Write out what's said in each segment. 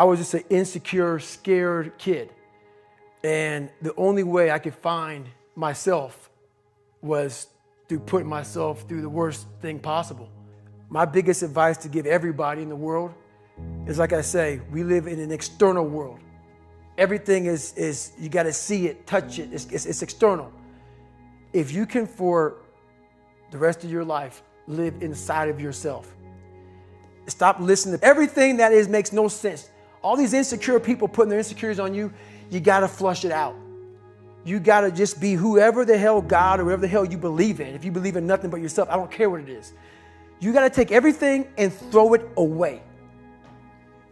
I was just an insecure, scared kid. And the only way I could find myself was through putting myself through the worst thing possible. My biggest advice to give everybody in the world is, like I say, we live in an external world. Everything is you got to see it, touch it, it's external. If you can, for the rest of your life, live inside of yourself, stop listening to everything that makes no sense. All these insecure people putting their insecurities on you, you got to flush it out. You got to just be whoever the hell God or whatever the hell you believe in. If you believe in nothing but yourself, I don't care what it is. You got to take everything and throw it away.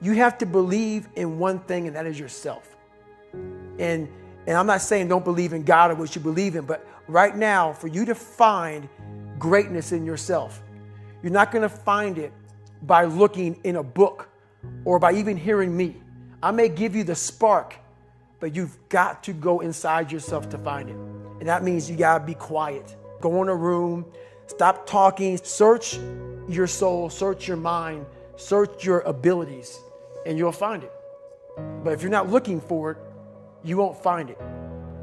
You have to believe in one thing, and that is yourself. And I'm not saying don't believe in God or what you believe in, but right now, for you to find greatness in yourself, you're not going to find it by looking in a book or by even hearing me. I may give you the spark, but you've got to go inside yourself to find it. And that means you got to be quiet. Go in a room, stop talking, search your soul, search your mind, search your abilities, and you'll find it. But if you're not looking for it, you won't find it.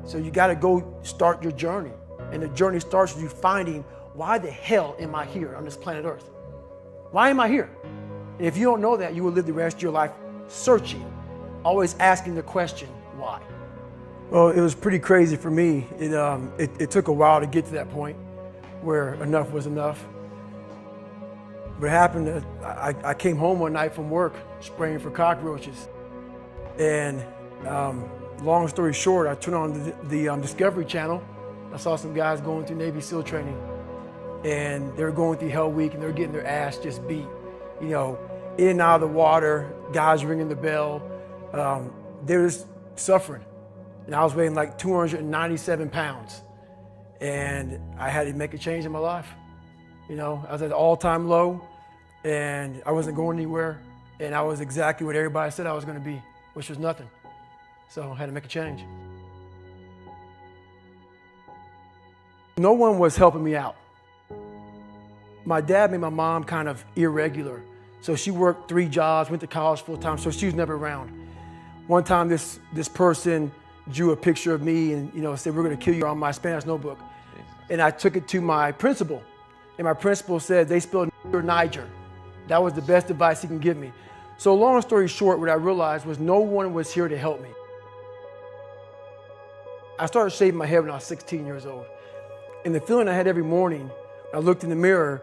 So you got to go start your journey. And the journey starts with you finding, why the hell am I here on this planet Earth? Why am I here? And if you don't know that, you will live the rest of your life searching, always asking the question, why? Well, it was pretty crazy for me. It took a while to get to that point where enough was enough. What happened, I came home one night from work spraying for cockroaches. And long story short, I turned on the Discovery Channel. I saw some guys going through Navy SEAL training. And they were going through Hell Week and they were getting their ass just beat. You know, in and out of the water, guys ringing the bell. They were just suffering. And I was weighing like 297 pounds. And I had to make a change in my life. You know, I was at an all-time low and I wasn't going anywhere. And I was exactly what everybody said I was going to be, which was nothing. So I had to make a change. No one was helping me out. My dad made my mom kind of irregular. So she worked 3 jobs, went to college full time, so she was never around. One time this person drew a picture of me and said, "We're gonna kill you," on my Spanish notebook. And I took it to my principal. And my principal said, "They spelled Niger." That was the best advice he can give me. So long story short, what I realized was no one was here to help me. I started shaving my head when I was 16 years old. And the feeling I had every morning when I looked in the mirror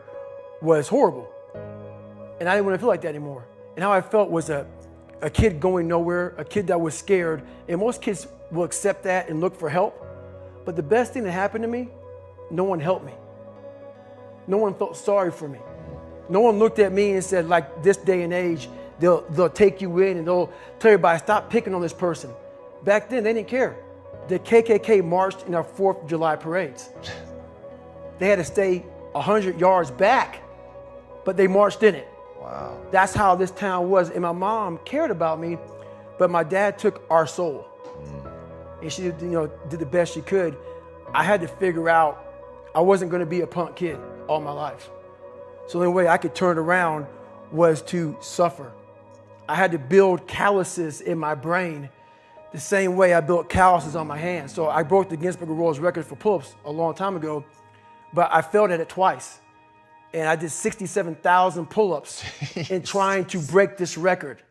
was horrible. And I didn't want to feel like that anymore. And how I felt was a kid going nowhere, a kid that was scared. And most kids will accept that and look for help. But the best thing that happened to me, no one helped me. No one felt sorry for me. No one looked at me and said, like this day and age, they'll take you in and they'll tell everybody, stop picking on this person. Back then, they didn't care. The KKK marched in our 4th of July parades. They had to stay 100 yards back, but they marched in it. Wow. That's how this town was. And my mom cared about me, but my dad took our soul. And she did the best she could. I had to figure out I wasn't going to be a punk kid all my life. So the only way I could turn it around was to suffer. I had to build calluses in my brain the same way I built calluses on my hands. So I broke the Guinness Book of World Records for pull-ups a long time ago, but I failed at it twice. And I did 67,000 pull-ups in trying to break this record.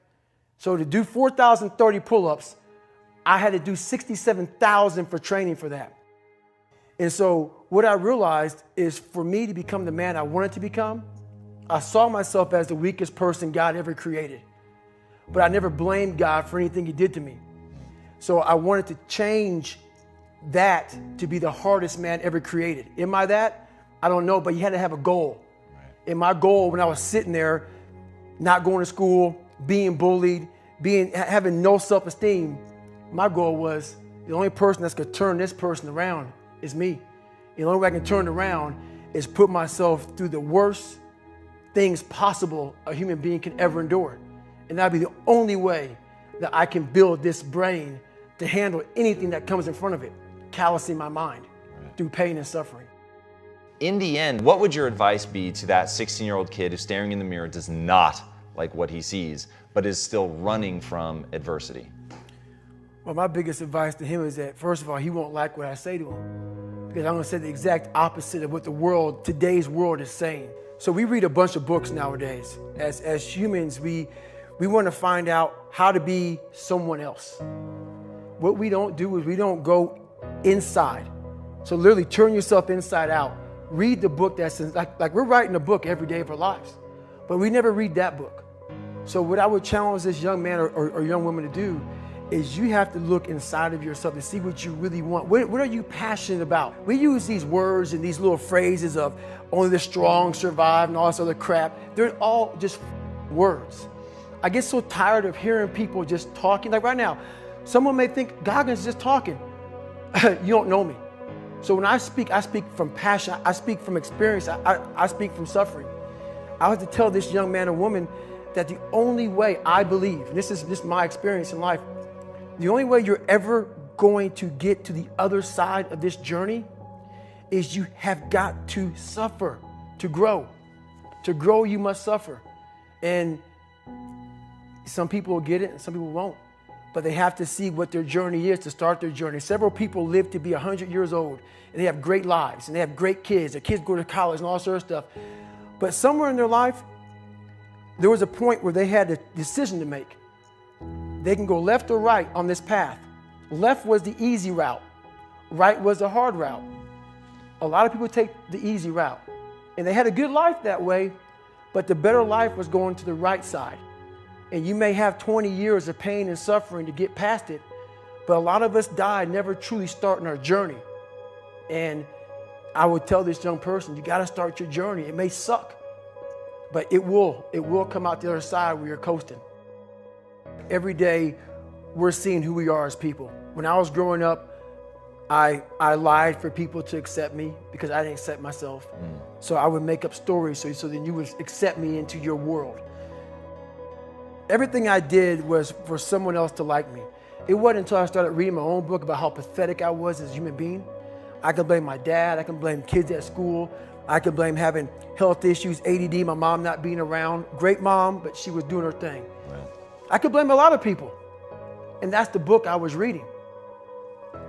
So to do 4,030 pull-ups, I had to do 67,000 for training for that. And so what I realized is for me to become the man I wanted to become, I saw myself as the weakest person God ever created. But I never blamed God for anything he did to me. So I wanted to change that to be the hardest man ever created. Am I that? I don't know, but you had to have a goal. Right. And my goal when I was sitting there, not going to school, being bullied, having no self-esteem, my goal was the only person that's gonna turn this person around is me. And the only way I can turn it around is put myself through the worst things possible a human being can ever endure. And that'd be the only way that I can build this brain to handle anything that comes in front of it, callousing my mind through pain and suffering. In the end, what would your advice be to that 16-year-old kid who's staring in the mirror, does not like what he sees, but is still running from adversity? Well, my biggest advice to him is that, first of all, he won't like what I say to him, because I'm going to say the exact opposite of what today's world is saying. So we read a bunch of books nowadays. As humans, we want to find out how to be someone else. What we don't do is we don't go inside. So literally turn yourself inside out. Read the book that's like we're writing a book every day of our lives, but we never read that book. So what I would challenge this young man or young woman to do is you have to look inside of yourself to see what you really want. What are you passionate about? We use these words and these little phrases of only the strong survive and all this other crap. They're all just words. I get so tired of hearing people just talking. Like right now, someone may think Goggins is just talking. You don't know me. So when I speak from passion. I speak from experience. I speak from suffering. I have to tell this young man or woman that the only way I believe, and this is my experience in life, the only way you're ever going to get to the other side of this journey is you have got to suffer to grow. To grow, you must suffer. And some people will get it and some people won't. But they have to see what their journey is to start their journey. Several people live to be 100 years old and they have great lives and they have great kids. Their kids go to college and all sort of stuff. But somewhere in their life, there was a point where they had a decision to make. They can go left or right on this path. Left was the easy route. Right was the hard route. A lot of people take the easy route. And they had a good life that way, but the better life was going to the right side. And you may have 20 years of pain and suffering to get past it, but a lot of us die never truly starting our journey. And I would tell this young person, you got to start your journey. It may suck, but it will come out the other side where you're coasting. Every day, we're seeing who we are as people. When I was growing up, I lied for people to accept me because I didn't accept myself. So I would make up stories so then you would accept me into your world. Everything I did was for someone else to like me. It wasn't until I started reading my own book about how pathetic I was as a human being. I can blame my dad. I can blame kids at school. I can blame having health issues, ADD, my mom not being around. Great mom, but she was doing her thing. Right. I could blame a lot of people. And that's the book I was reading.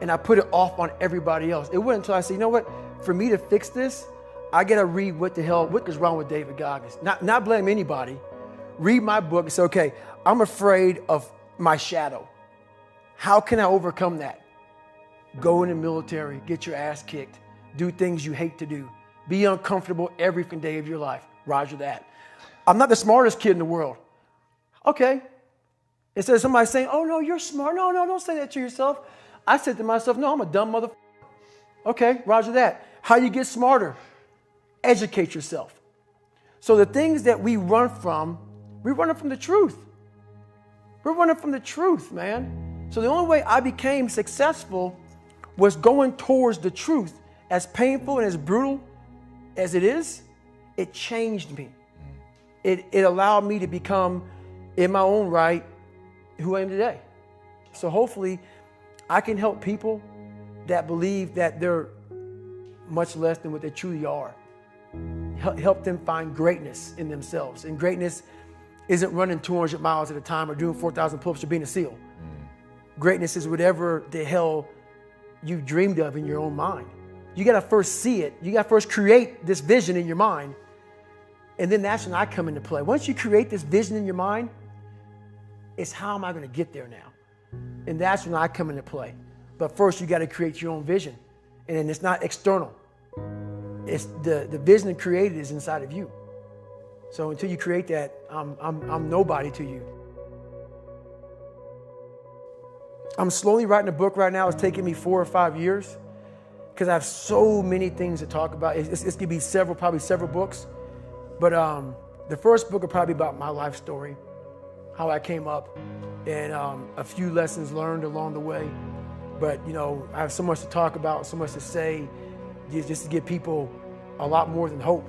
And I put it off on everybody else. It wasn't until I said, you know what? For me to fix this, I got to read what is wrong with David Goggins. Not blame anybody. Read my book and say, okay, I'm afraid of my shadow. How can I overcome that? Go in the military, get your ass kicked, do things you hate to do, be uncomfortable every day of your life. Roger that. I'm not the smartest kid in the world. Okay. Instead of somebody saying, oh no, you're smart. No, don't say that to yourself. I said to myself, no, I'm a dumb motherfucker. Okay, roger that. How you get smarter? Educate yourself. So the things that we run from the truth. We're running from the truth, man. So the only way I became successful was going towards the truth. As painful and as brutal as it is, it changed me. It allowed me to become, in my own right, who I am today. So hopefully I can help people that believe that they're much less than what they truly are. Help them find greatness in themselves. And greatness isn't running 200 miles at a time or doing 4,000 pull-ups or being a SEAL. Greatness is whatever the hell you dreamed of in your own mind. You got to first see it. You got to first create this vision in your mind. And then that's when I come into play. Once you create this vision in your mind, it's how am I going to get there now? And that's when I come into play. But first you got to create your own vision. And then it's not external. It's the vision created is inside of you. So until you create that, I'm nobody to you. I'm slowly writing a book right now. It's taking me 4 or 5 years because I have so many things to talk about. It's going to be probably several books. But the first book will probably be about my life story, how I came up, and a few lessons learned along the way. But, you know, I have so much to talk about, so much to say, just to give people a lot more than hope.